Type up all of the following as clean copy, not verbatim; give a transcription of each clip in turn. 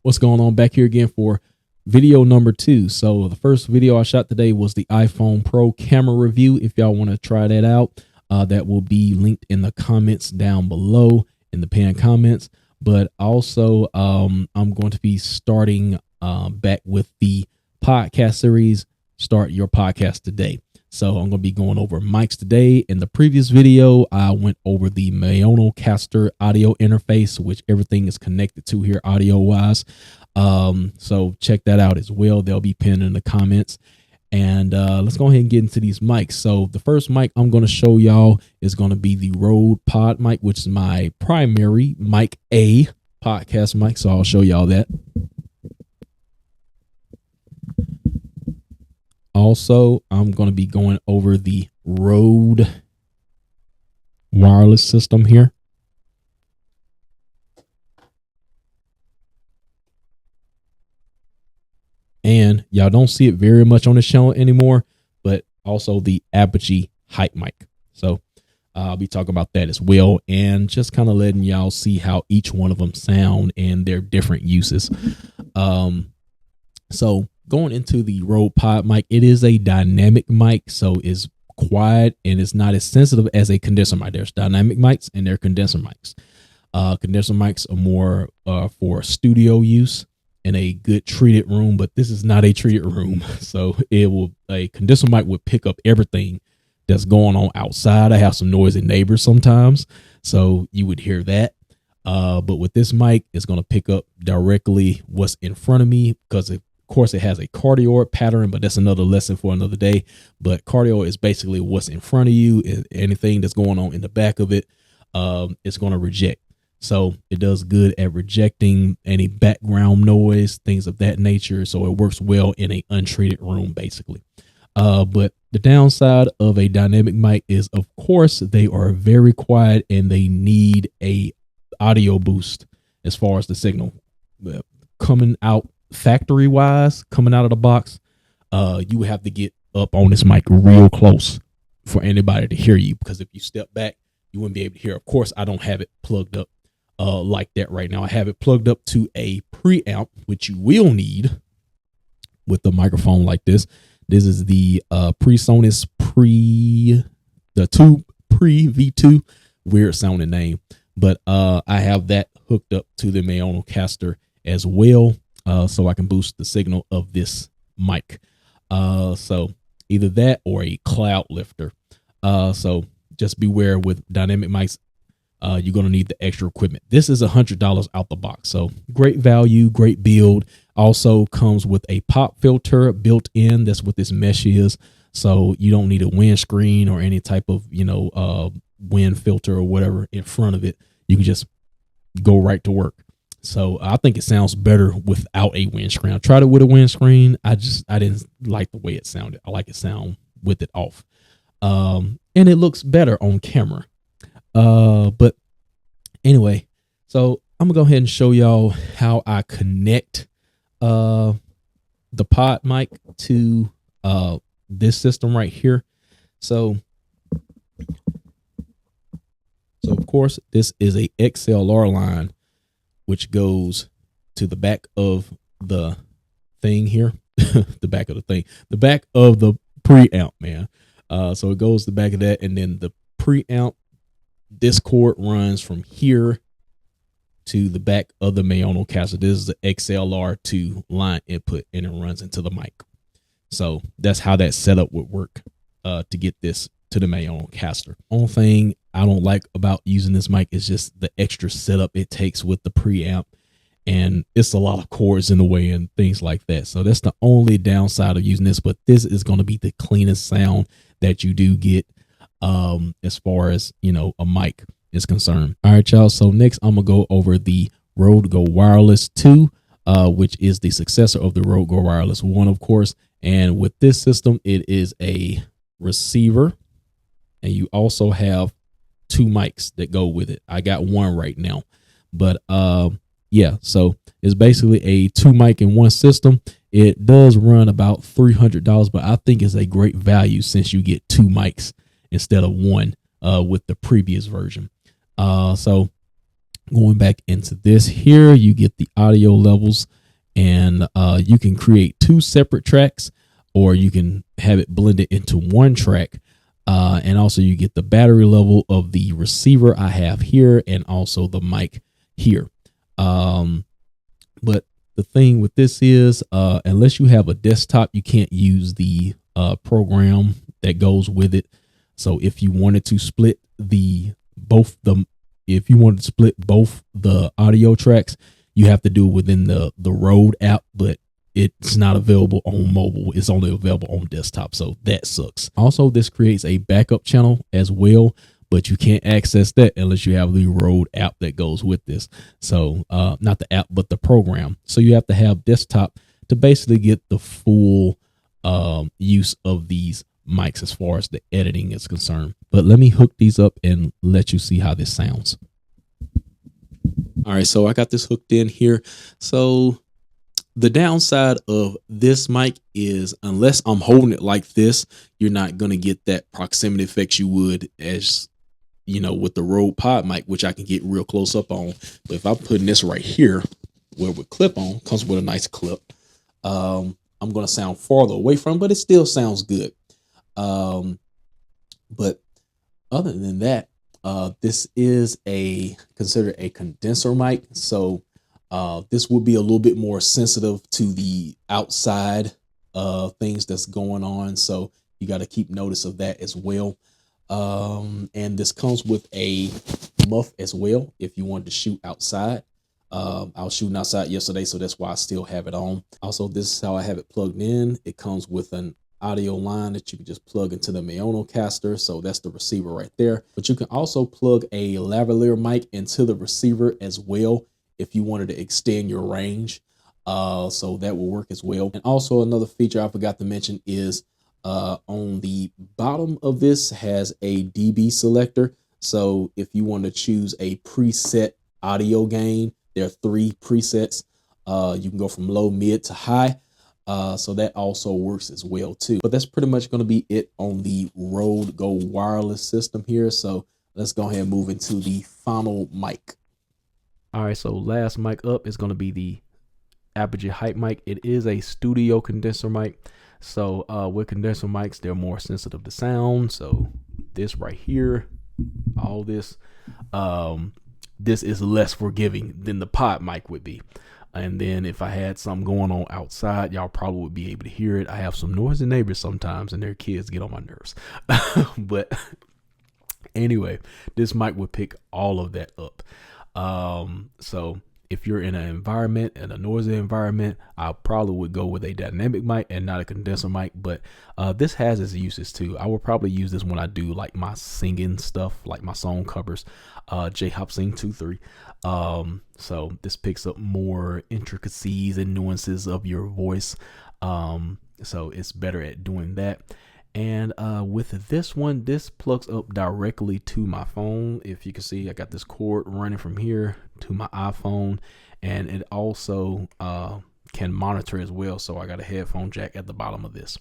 What's going on? Back here again for video number 2. So the first video I shot today was the iPhone Pro camera review. If y'all want to try that out, that will be linked in the comments down below in the pinned comments. But also I'm going to be starting back with the podcast series, Start Your Podcast Today. So I'm going to be going over mics today. In the previous video, I went over the Monocaster audio interface, which everything is connected to here audio wise. So check that out as well. They'll be pinned in the comments. And let's go ahead and get into these mics. So the first mic I'm going to show y'all is going to be the Rode Podmic, which is my primary mic A podcast mic. So I'll show y'all that. Also, I'm going to be going over the Rode wireless system here. And y'all don't see it very much on this channel anymore, but also the Apogee Hype Mic. So I'll be talking about that as well, and just kind of letting y'all see how each one of them sound and their different uses. So going into the Rode Pod mic, it is a dynamic mic, so it's quiet and it's not as sensitive as a condenser mic. There's dynamic mics and there are condenser mics. Condenser mics are more for studio use in a good treated room, but this is not a treated room. So a condenser mic would pick up everything that's going on outside. I have some noisy neighbors sometimes, so you would hear that. But with this mic, it's going to pick up directly what's in front of me, because of course it has a cardioid pattern, but that's another lesson for another day. But cardioid is basically what's in front of you. Anything that's going on in the back of it, it's going to reject. So it does good at rejecting any background noise, things of that nature. So it works well in an untreated room, basically. But the downside of a dynamic mic is, of course, they are very quiet and they need a audio boost as far as the signal coming out factory wise, coming out of the box. You have to get up on this mic real close for anybody to hear you, because if you step back, you wouldn't be able to hear. Of course, I don't have it plugged up like that right now. I have it plugged up to a preamp, which you will need with the microphone like this. This is the Presonus TubePreV2, weird sounding name, but I have that hooked up to the Monocaster as well, so I can boost the signal of this mic. So either that or a cloud lifter. So just beware with dynamic mics. You're going to need the extra equipment. This is $100 out the box. So great value, great build. Also comes with a pop filter built in. That's what this mesh is. So you don't need a windscreen or any type of, wind filter or whatever in front of it. You can just go right to work. So I think it sounds better without a windscreen. I tried it with a windscreen. I didn't like the way it sounded. I like it sound with it off. And it looks better on camera. But anyway, so I'm gonna go ahead and show y'all how I connect the pod mic to this system right here. So of course this is a XLR line, which goes to the back of the thing here. the back of the preamp, man. So it goes to the back of that, and then the preamp, this cord runs from here to the back of the Monocaster. This is the XLR2 line input, and it runs into the mic. So that's how that setup would work to get this to the Monocaster. Only thing I don't like about using this mic is just the extra setup it takes with the preamp, and it's a lot of cords in the way and things like that. So that's the only downside of using this, but this is going to be the cleanest sound that you do get as far as a mic is concerned. All right, y'all, so next I'm gonna go over the Rode Go Wireless 2, which is the successor of the Rode Go Wireless 1, of course. And with this system, it is a receiver, and you also have 2 mics that go with it. I got one right now, but yeah, so it's basically a 2 mic in one system. It does run about $300, but I think it's a great value since you get 2 mics instead of one with the previous version. So Going back into this here, you get the audio levels, and you can create 2 separate tracks, or you can have it blended into 1 track. And also you get the battery level of the receiver I have here, and also the mic here. But the thing with this is, unless you have a desktop, you can't use the program that goes with it. So if you wanted to split if you wanted to split both the audio tracks, you have to do it within the Rode app, but it's not available on mobile. It's only available on desktop, so that sucks. Also, this creates a backup channel as well, but you can't access that unless you have the Rode app that goes with this. So not the app, but the program. So you have to have desktop to basically get the full use of these mics as far as the editing is concerned. But let me hook these up and let you see how this sounds. All right, so I got this hooked in here. So the downside of this mic is, unless I'm holding it like this, you're not going to get that proximity effects you would, as you know, with the Rode Podmic, which I can get real close up on. But if I'm putting this right here, where with clip on, comes with a nice clip, I'm going to sound farther away from, but it still sounds good. But other than that, this is considered a condenser mic. So this will be a little bit more sensitive to the outside things that's going on. So you got to keep notice of that as well. And this comes with a muff as well if you wanted to shoot outside. I was shooting outside yesterday, so that's why I still have it on. Also, this is how I have it plugged in. It comes with an audio line that you can just plug into the Presonus, so that's the receiver right there. But you can also plug a lavalier mic into the receiver as well if you wanted to extend your range. So that will work as well. And also another feature I forgot to mention is on the bottom of this has a dB selector. So if you want to choose a preset audio gain, there are 3 presets. You can go from low, mid to high. So that also works as well too. But that's pretty much going to be it on the Rode Go wireless system here. So let's go ahead and move into the final mic. All right, so last mic up is going to be the Apogee Hype Mic. It is a studio condenser mic. So with condenser mics, they're more sensitive to sound. So this right here, all this, this is less forgiving than the pod mic would be. And then if I had something going on outside, y'all probably would be able to hear it. I have some noisy neighbors sometimes, and their kids get on my nerves. But anyway, this mic would pick all of that up. So if you're in an environment, in a noisy environment, I probably would go with a dynamic mic and not a condenser mic. But this has its uses too. I will probably use this when I do like my singing stuff, like my song covers, J-Hop Sing 2-3. So this picks up more intricacies and nuances of your voice. So it's better at doing that. And with this one, this plugs up directly to my phone. If you can see, I got this cord running from here to my iPhone, and it also can monitor as well. So I got a headphone jack at the bottom of this.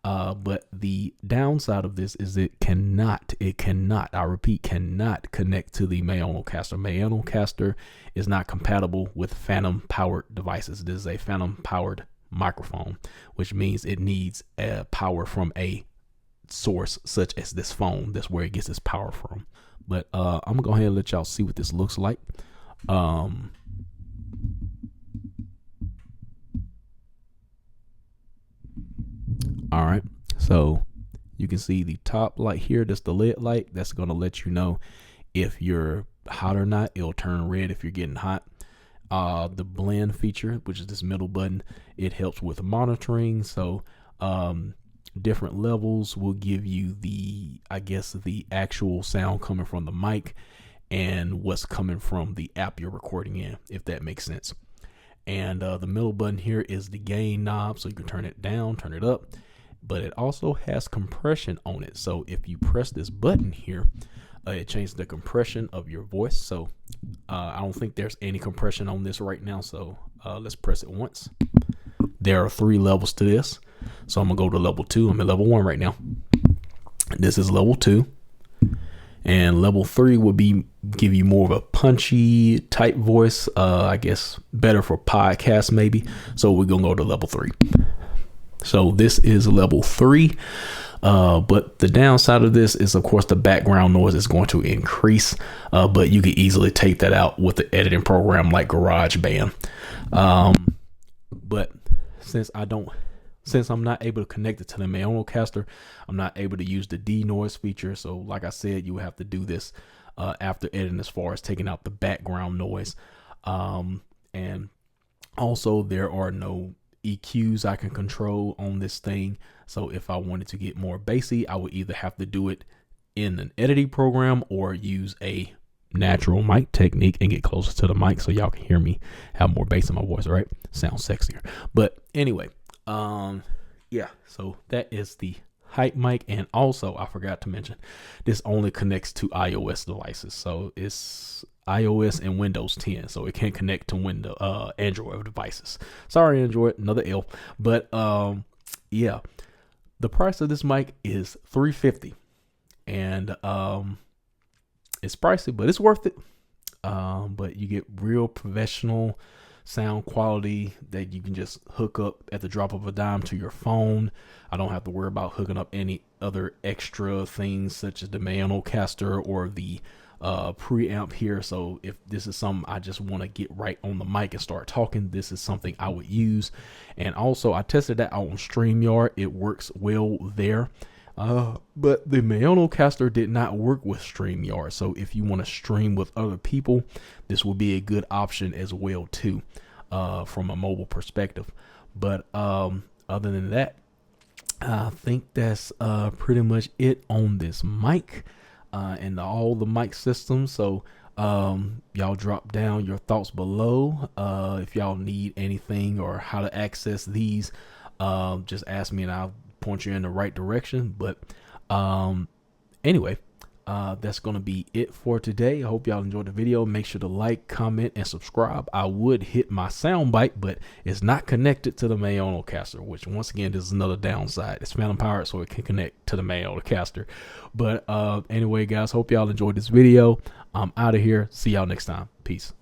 But the downside of this is it cannot, I repeat, cannot connect to the Presonus. Presonus is not compatible with phantom powered devices. This is a phantom powered microphone, which means it needs power from a source such as this phone. That's where it gets its power from. But I'm gonna go ahead and let y'all see what this looks like. All right, so you can see the top light here. That's the LED light. That's gonna let you know if you're hot or not. It'll turn red if you're getting hot. The blend feature, which is this middle button, it helps with monitoring. So different levels will give you the, I guess, the actual sound coming from the mic and what's coming from the app you're recording in, if that makes sense. And the middle button here is the gain knob, so you can turn it down, turn it up, but it also has compression on it. So if you press this button here, it changes the compression of your voice. So I don't think there's any compression on this right now. So let's press it once. There are 3 levels to this. So I'm gonna go to level 2. I'm at level 1 right now. This is level 2. and level 3 would be give you more of a punchy type voice. I guess better for podcasts maybe. So we're gonna go to level 3. So this is level 3. But the downside of this is, of course, the background noise is going to increase, but you can easily take that out with the editing program like GarageBand. But since I'm not able to connect it to the Mayonocaster, I'm not able to use the denoise feature. So like I said, you have to do this after editing, as far as taking out the background noise. And also there are no EQs I can control on this thing. So if I wanted to get more bassy, I would either have to do it in an editing program or use a natural mic technique and get closer to the mic so y'all can hear me have more bass in my voice, right? Sounds sexier. But anyway, yeah, so that is the Hype Mic. And also I forgot to mention, this only connects to iOS devices. So it's iOS and Windows 10, so it can't connect to Android devices. Sorry, Android, another L. But yeah, the price of this mic is $350, and it's pricey, but it's worth it. But you get real professional sound quality that you can just hook up at the drop of a dime to your phone. I don't have to worry about hooking up any other extra things such as the Mayonocaster or the preamp here. So if this is something I just want to get right on the mic and start talking, this is something I would use. And also I tested that out on StreamYard. It works well there. But the Mayonocaster did not work with StreamYard. So if you want to stream with other people, this will be a good option as well too, from a mobile perspective. But other than that, I think that's pretty much it on this mic and all the mic systems. So y'all drop down your thoughts below. If y'all need anything or how to access these, just ask me and I'll point you in the right direction. But anyway, that's gonna be it for today. I hope y'all enjoyed the video. Make sure to like, comment, and subscribe. I would hit my sound bite, but it's not connected to the Mayonocaster, which once again, this is another downside. It's phantom powered, so it can connect to the Mayonocaster. But anyway, guys, hope y'all enjoyed this video. I'm out of here. See y'all next time. Peace.